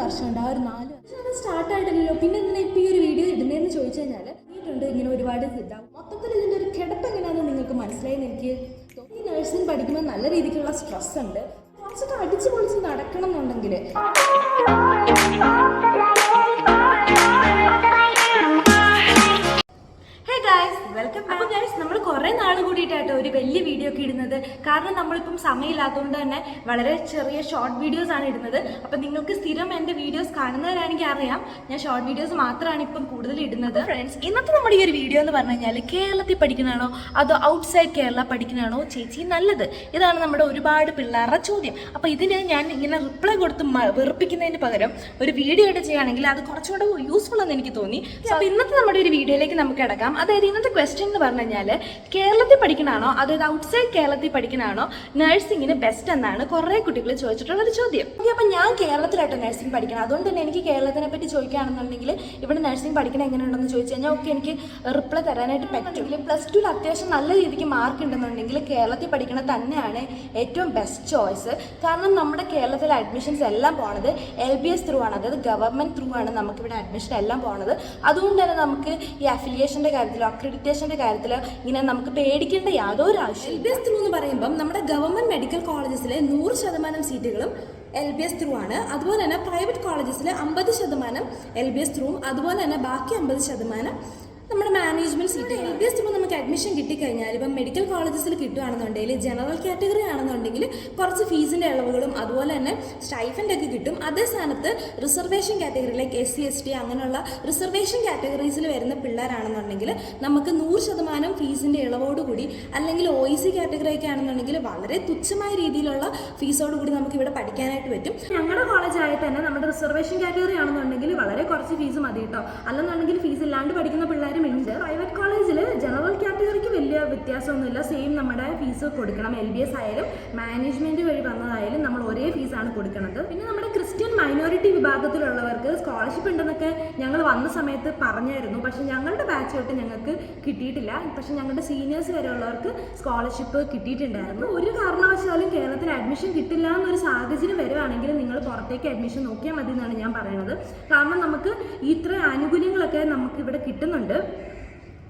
വർഷമുണ്ട്. ആ ഒരു 4 വർഷം സ്റ്റാർട്ടായിട്ടില്ലല്ലോ, പിന്നെ എന്തിനാ ഇപ്പോൾ ഈ ഒരു വീഡിയോ ഇടുന്നതെന്ന് ചോദിച്ചു കഴിഞ്ഞാൽ ഇട്ടുണ്ട് ഇങ്ങനെ ഒരുപാട് ഇതാവും. മൊത്തത്തിൽ ഇതിൻ്റെ ഒരു കിടപ്പ് എങ്ങനെയാണെന്ന് നിങ്ങൾക്ക് മനസ്സിലായെന്ന് എനിക്ക് തോന്നി. ഈ നഴ്സിംഗ് പഠിക്കുമ്പോൾ നല്ല രീതിക്കുള്ള സ്ട്രെസ് ഉണ്ട്. കുറച്ചൊക്കെ അടിച്ച് പൊളിച്ച് നടക്കണം എന്നുണ്ടെങ്കിൽ വെൽക്കം. അപ്പോൾ ഗൈസ്, നമ്മൾ കുറേ നാൾ കൂടിയിട്ടായിട്ട് ഒരു വലിയ വീഡിയോ ഒക്കെ ഇടുന്നത്. കാരണം നമ്മളിപ്പം സമയമില്ലാത്തതുകൊണ്ട് തന്നെ വളരെ ചെറിയ ഷോർട്ട് വീഡിയോസ് ആണ് ഇടുന്നത്. അപ്പം നിങ്ങൾക്ക് സ്ഥിരം എൻ്റെ വീഡിയോസ് കാണുന്നവരാണെങ്കിൽ അറിയാം, ഞാൻ ഷോർട്ട് വീഡിയോസ് മാത്രമാണ് ഇപ്പം കൂടുതൽ ഇടുന്നത്. ഫ്രണ്ട്സ്, ഇന്നത്തെ നമ്മുടെ ഈ ഒരു വീഡിയോ എന്ന് പറഞ്ഞു കഴിഞ്ഞാൽ കേരളത്തിൽ പഠിക്കണാണോ അതോ ഔട്ട്സൈഡ് കേരള പഠിക്കണാണോ ചേച്ചി നല്ലത്? ഇതാണ് നമ്മുടെ ഒരുപാട് പിള്ളേരുടെ ചോദ്യം. അപ്പോൾ ഇതിന് ഞാൻ ഇങ്ങനെ റിപ്ലൈ കൊടുത്ത് വെറുപ്പിക്കുന്നതിന് പകരം ഒരു വീഡിയോ ആയിട്ട് ചെയ്യുകയാണെങ്കിൽ അത് കുറച്ചുകൂടെ യൂസ്ഫുൾ എന്ന് എനിക്ക് തോന്നി. അപ്പോൾ ഇന്നത്തെ നമ്മുടെ ഒരു വീഡിയോയിലേക്ക് നമുക്ക് കിടക്കാം. അതായത് ഇന്നത്തെ ക്വസ്റ്റ്യൻ എന്ന് പറഞ്ഞു കഴിഞ്ഞാൽ കേരളത്തിൽ പഠിക്കണാണോ അതായത് ഔട്ട്സൈഡ് കേരളത്തിൽ പഠിക്കണാണോ നഴ്സിംഗിന് ബെസ്റ്റ് എന്നാണ് കുറേ കുട്ടികൾ ചോദിച്ചിട്ടുള്ളൊരു ചോദ്യം. അപ്പം ഞാൻ കേരളത്തിലായിട്ട് നഴ്സിംഗ് പഠിക്കണം, അതുകൊണ്ട് തന്നെ എനിക്ക് കേരളത്തിനെ പറ്റി ചോദിക്കുകയാണെന്നുണ്ടെങ്കിൽ ഇവിടെ നഴ്സിംഗ് പഠിക്കണം എങ്ങനെയുണ്ടെന്ന് ചോദിച്ചു കഴിഞ്ഞാൽ ഓക്കെ എനിക്ക് റിപ്ലൈ തരാനായിട്ട് പറ്റുമെങ്കിൽ +2 അത്യാവശ്യം നല്ല രീതിക്ക് മാർക്ക് ഉണ്ടെന്നുണ്ടെങ്കിൽ കേരളത്തിൽ പഠിക്കണത് തന്നെയാണ് ഏറ്റവും ബെസ്റ്റ് ചോയ്സ്. കാരണം നമ്മുടെ കേരളത്തിലെ അഡ്മിഷൻസ് എല്ലാം പോണത് LBS ത്രൂ ആണ്, അതായത് ഗവൺമെൻറ് ത്രൂ ആണ് നമുക്കിവിടെ അഡ്മിഷൻ എല്ലാം പോണത്. അതുകൊണ്ട് തന്നെ നമുക്ക് ഈ അഫിലിയേഷൻ്റെ കാര്യത്തിലോ അക്രഡിറ്റേഷൻ്റെ കാര്യത്തിലോ ഇങ്ങനെ നമുക്ക് പേടിക്കേണ്ട യാതൊരു ആവശ്യം. LBS ത്രൂ എന്ന് പറയുമ്പം നമ്മുടെ ഗവൺമെൻറ് മെഡിക്കൽ കോളേജസിലെ 100% സീറ്റുകളും LBS ത്രൂ ആണ്. അതുപോലെ തന്നെ പ്രൈവറ്റ് കോളേജസിൽ 50% LBS ത്രൂവും അതുപോലെ തന്നെ ബാക്കി 50% നമ്മുടെ മാനേജ്മെൻറ്റ് സീറ്റ്. LBS ത്രൂ നമുക്ക് അഡ്മിഷൻ കിട്ടിക്കഴിഞ്ഞാൽ ഇപ്പം മെഡിക്കൽ കോളേജസിൽ കിട്ടുകയാണെന്നുണ്ടെങ്കിൽ ജനറൽ കാറ്റഗറി ആണെന്നുണ്ടെങ്കിൽ കുറച്ച് ഫീസിൻ്റെ ഇളവുകളും അതുപോലെ തന്നെ സ്റ്റൈഫൻ്റ് ഒക്കെ കിട്ടും. അതേ സ്ഥാനത്ത് reservation category like SC ST അങ്ങനെയുള്ള റിസർവേഷൻ കാറ്റഗറീസിൽ വരുന്ന പിള്ളേരാണെന്നുണ്ടെങ്കിൽ നമുക്ക് 100% ഫീസിൻ്റെ ഇളവോടുകൂടി അല്ലെങ്കിൽ OEC കാറ്റഗറി ഒക്കെ ആണെന്നുണ്ടെങ്കിൽ വളരെ തുച്ഛമായ രീതിയിലുള്ള ഫീസോടുകൂടി നമുക്ക് ഇവിടെ പഠിക്കാനായിട്ട് പറ്റും. ഞങ്ങളുടെ കോളേജായിട്ട് തന്നെ നമ്മുടെ റിസർവേഷൻ കാറ്റഗറി ആണെന്നുണ്ടെങ്കിൽ വളരെ കുറച്ച് ഫീസ് മതി കേട്ടോ, അല്ലെന്നുണ്ടെങ്കിൽ ഫീസ് ഇല്ലാണ്ട് പഠിക്കുന്ന പിള്ളേർ ഉണ്ട്. പ്രൈവറ്റ് കോളേജിൽ ജനറൽ കാറ്റഗറിക്ക് വലിയ വ്യത്യാസമൊന്നുമില്ല, സെയിം നമ്മുടെ ഫീസ് കൊടുക്കണം. LBS ആയാലും മാനേജ്മെൻറ്റ് വഴി വന്നതായാലും നമ്മൾ ഒരേ ഫീസാണ് കൊടുക്കുന്നത്. പിന്നെ നമ്മുടെ ക്രിസ്ത്യൻ മൈനോറിറ്റി വിഭാഗത്തിലുള്ളവർക്ക് സ്കോളർഷിപ്പ് ഉണ്ടെന്നൊക്കെ ഞങ്ങൾ വന്ന സമയത്ത് പറഞ്ഞായിരുന്നു, പക്ഷേ ഞങ്ങളുടെ ബാച്ച് തൊട്ട് ഞങ്ങൾക്ക് കിട്ടിയിട്ടില്ല. പക്ഷേ ഞങ്ങളുടെ സീനിയേഴ്സ് വരെ ഉള്ളവർക്ക് സ്കോളർഷിപ്പ് കിട്ടിയിട്ടുണ്ടായിരുന്നു. ഒരു കാരണവശാലും കേരളത്തിൽ അഡ്മിഷൻ കിട്ടില്ല എന്നൊരു സാഹചര്യം വരുവാണെങ്കിൽ നിങ്ങൾ പുറത്തേക്ക് അഡ്മിഷൻ നോക്കിയാൽ മതി എന്നാണ് ഞാൻ പറയുന്നത്. കാരണം നമുക്ക് ഇത്ര ആനുകൂല്യങ്ങളൊക്കെ നമുക്ക് ഇവിടെ കിട്ടുന്നുണ്ട്.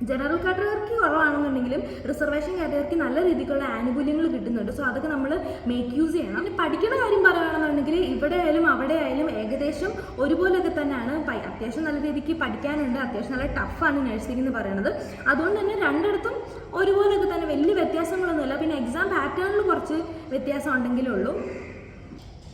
ജനറൽ കാറ്റഗറിക്ക് കുറവാണെന്നുണ്ടെങ്കിലും റിസർവേഷൻ കാറ്റഗറിക്ക് നല്ല രീതിക്കുള്ള ആനുകൂല്യങ്ങൾ കിട്ടുന്നുണ്ട്. സോ അതൊക്കെ നമ്മൾ മേക്ക് യൂസ് ചെയ്യണം. പിന്നെ പഠിക്കുന്ന കാര്യം പറയുകയാണെന്നുണ്ടെങ്കിൽ ഇവിടെ ആയാലും അവിടെ ആയാലും ഏകദേശം ഒരുപോലെയൊക്കെ തന്നെയാണ്. അത്യാവശ്യം നല്ല രീതിക്ക് പഠിക്കാനുണ്ട്, അത്യാവശ്യം നല്ല ടഫാണ് നഴ്സിംഗ് എന്ന് പറയുന്നത്. അതുകൊണ്ട് തന്നെ രണ്ടിടത്തും ഒരുപോലെയൊക്കെ തന്നെ വലിയ വ്യത്യാസങ്ങളൊന്നുമില്ല. പിന്നെ എക്സാം പാറ്റേണിൽ കുറച്ച് വ്യത്യാസം ഉണ്ടെങ്കിലേ ഉള്ളൂ.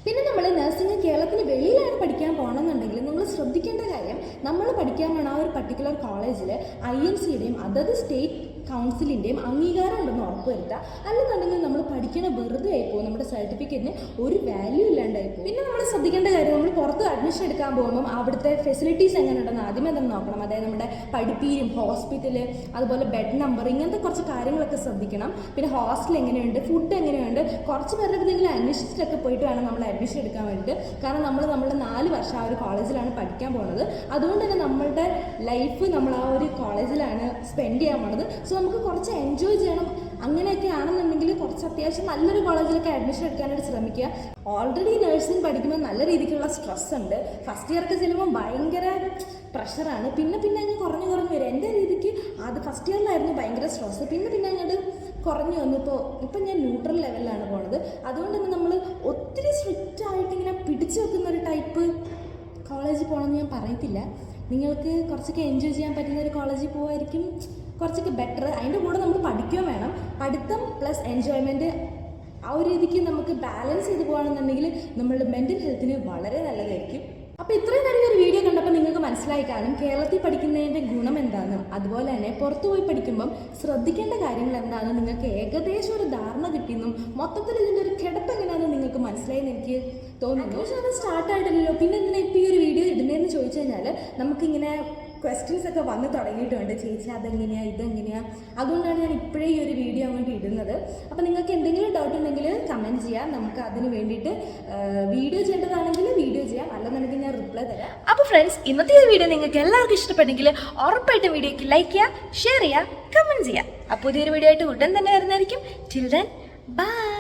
പിന്നെ നമ്മൾ നഴ്സിംഗ് കേരളത്തിന് വെളിയിലാണ് പഠിക്കാൻ പോകണമെന്നുണ്ടെങ്കിൽ നമ്മൾ ശ്രദ്ധിക്കേണ്ട കാര്യം, നമ്മൾ പഠിക്കാൻ വേണം ആ ഒരു പർട്ടിക്കുലർ കോളേജിൽ IMCയുടെയും അതത് സ്റ്റേറ്റ് കൗൺസിലിൻ്റെയും അംഗീകാരം ഉണ്ടെന്ന് ഉറപ്പുവരുത്തുക. അല്ലെന്നുണ്ടെങ്കിൽ നമ്മൾ പഠിക്കണ വെറുതെ ആയിപ്പോവും, നമ്മുടെ സർട്ടിഫിക്കറ്റിന് ഒരു വാല്യൂ ഇല്ലാണ്ടായിപ്പോവും. പിന്നെ നമ്മൾ ശ്രദ്ധിക്കേണ്ട കാര്യം, നമ്മൾ പുറത്ത് അഡ്മിഷൻ എടുക്കാൻ പോകുമ്പം അവിടുത്തെ ഫെസിലിറ്റീസ് എങ്ങനെ ഉണ്ടെന്ന് ആദ്യമേ തന്നെ നോക്കണം. അതായത് നമ്മുടെ പഠിപ്പീരും ഹോസ്പിറ്റൽ അതുപോലെ ബെഡ് നമ്പർ ഇങ്ങനത്തെ കുറച്ച് കാര്യങ്ങളൊക്കെ ശ്രദ്ധിക്കണം. പിന്നെ ഹോസ്റ്റൽ എങ്ങനെയുണ്ട്, ഫുഡ് എങ്ങനെയുണ്ട്, കുറച്ച് പേരുടെ എന്തെങ്കിലും അന്വേഷിച്ചിട്ടൊക്കെ പോയിട്ട് വേണം നമ്മൾ അഡ്മിഷൻ എടുക്കാൻ വേണ്ടിയിട്ട്. കാരണം നമ്മുടെ 4 വർഷം ആ ഒരു കോളേജിലാണ് പഠിക്കാൻ പോകുന്നത്. അതുകൊണ്ട് തന്നെ നമ്മളുടെ ലൈഫ് നമ്മൾ ആ ഒരു കോളേജിലാണ് സ്പെൻഡ് ചെയ്യാൻ പോകുന്നത്. സോ നമുക്ക് കുറച്ച് എൻജോയ് ചെയ്യണം. അങ്ങനെയൊക്കെ ആണെന്നുണ്ടെങ്കിൽ കുറച്ച് അത്യാവശ്യം നല്ലൊരു കോളേജിലൊക്കെ അഡ്മിഷൻ എടുക്കാനായിട്ട് ശ്രമിക്കുക. ഓൾറെഡി നഴ്സിംഗ് പഠിക്കുമ്പോൾ നല്ല രീതിക്കുള്ള സ്ട്രെസ് ഉണ്ട്. ഫസ്റ്റ് ഇയറൊക്കെ ചെല്ലുമ്പോൾ ഭയങ്കര പ്രഷറാണ്. പിന്നെ അങ്ങ് കുറഞ്ഞു വരും. എൻ്റെ രീതിക്ക് അത് ഫസ്റ്റ് ഇയറിലായിരുന്നു ഭയങ്കര സ്ട്രെസ്. പിന്നെ അങ്ങോട്ട് കുറഞ്ഞു വന്നു. ഇപ്പം ഞാൻ ന്യൂട്രൽ ലെവലിലാണ് പോകുന്നത്. അതുകൊണ്ട് തന്നെ നമ്മൾ ഒത്തിരി സ്ട്രിക്റ്റ് ആയിട്ട് ഇങ്ങനെ പിടിച്ചു വെക്കുന്ന ഒരു ടൈപ്പ് കോളേജിൽ പോകണമെന്ന് ഞാൻ പറയത്തില്ല. നിങ്ങൾക്ക് കുറച്ചൊക്കെ എൻജോയ് ചെയ്യാൻ പറ്റുന്ന ഒരു കോളേജിൽ പോകുമായിരിക്കും കുറച്ചൊക്കെ ബെറ്റർ. അതിൻ്റെ കൂടെ നമ്മൾ പഠിക്കുകയും വേണം. പഠിത്തം പ്ലസ് എൻജോയ്മെൻറ്റ് ആ ഒരു രീതിക്ക് നമുക്ക് ബാലൻസ് ചെയ്ത് പോകുകയാണെന്നുണ്ടെങ്കിൽ നമ്മളുടെ മെൻ്റൽ ഹെൽത്തിന് വളരെ നല്ലതായിരിക്കും. അപ്പോൾ ഇത്രയും നേരം ഒരു വീഡിയോ കണ്ടപ്പോൾ നിങ്ങൾക്ക് മനസ്സിലായി കാണും കേരളത്തിൽ പഠിക്കുന്നതിൻ്റെ ഗുണം എന്താണെന്നും അതുപോലെ തന്നെ പുറത്തു പോയി പഠിക്കുമ്പം ശ്രദ്ധിക്കേണ്ട കാര്യങ്ങൾ എന്താണെന്ന് നിങ്ങൾക്ക് ഏകദേശം ഒരു ധാരണ കിട്ടിയെന്നും മൊത്തത്തിൽ ഇതിൻ്റെ ഒരു കിടപ്പ് എങ്ങനെയാണെന്ന് നിങ്ങൾക്ക് മനസ്സിലായെന്ന് എനിക്ക് തോന്നുന്നു. പക്ഷേ അത് സ്റ്റാർട്ടായിട്ടില്ലല്ലോ, പിന്നെ എന്തിനാ ഇപ്പോൾ ഈ ഒരു വീഡിയോ ഇടുന്നതെന്ന് ചോദിച്ചു കഴിഞ്ഞാൽ നമുക്കിങ്ങനെ ക്വസ്റ്റ്യൻസ് ഒക്കെ വന്ന് തുടങ്ങിയിട്ടുണ്ട്. ചേച്ചി അതെങ്ങനെയാണ് ഇതെങ്ങനെയാണ്, അതുകൊണ്ടാണ് ഞാൻ ഇപ്പോഴേ ഈ ഒരു വീഡിയോ അങ്ങോട്ട് ഇടുന്നത്. അപ്പോൾ നിങ്ങൾക്ക് എന്തെങ്കിലും ഡൗട്ട് ഉണ്ടെങ്കിൽ കമൻറ്റ് ചെയ്യാം. നമുക്ക് അതിന് വേണ്ടിയിട്ട് വീഡിയോ ചെയ്യേണ്ടതാണെങ്കിൽ വീഡിയോ ചെയ്യാം, അല്ലെന്നുണ്ടെങ്കിൽ ഞാൻ റിപ്ലൈ തരാം. അപ്പോൾ ഫ്രണ്ട്സ്, ഇന്നത്തെ ഈ വീഡിയോ നിങ്ങൾക്ക് എല്ലാവർക്കും ഇഷ്ടപ്പെട്ടെങ്കിൽ ഉറപ്പായിട്ടും വീഡിയോയ്ക്ക് ലൈക്ക് ചെയ്യുക, ഷെയർ ചെയ്യുക, കമൻറ്റ് ചെയ്യുക. അപ്പോൾ പുതിയൊരു വീഡിയോ ആയിട്ട് ഉടൻ തന്നെ വരുന്നതായിരിക്കും. Till then bye.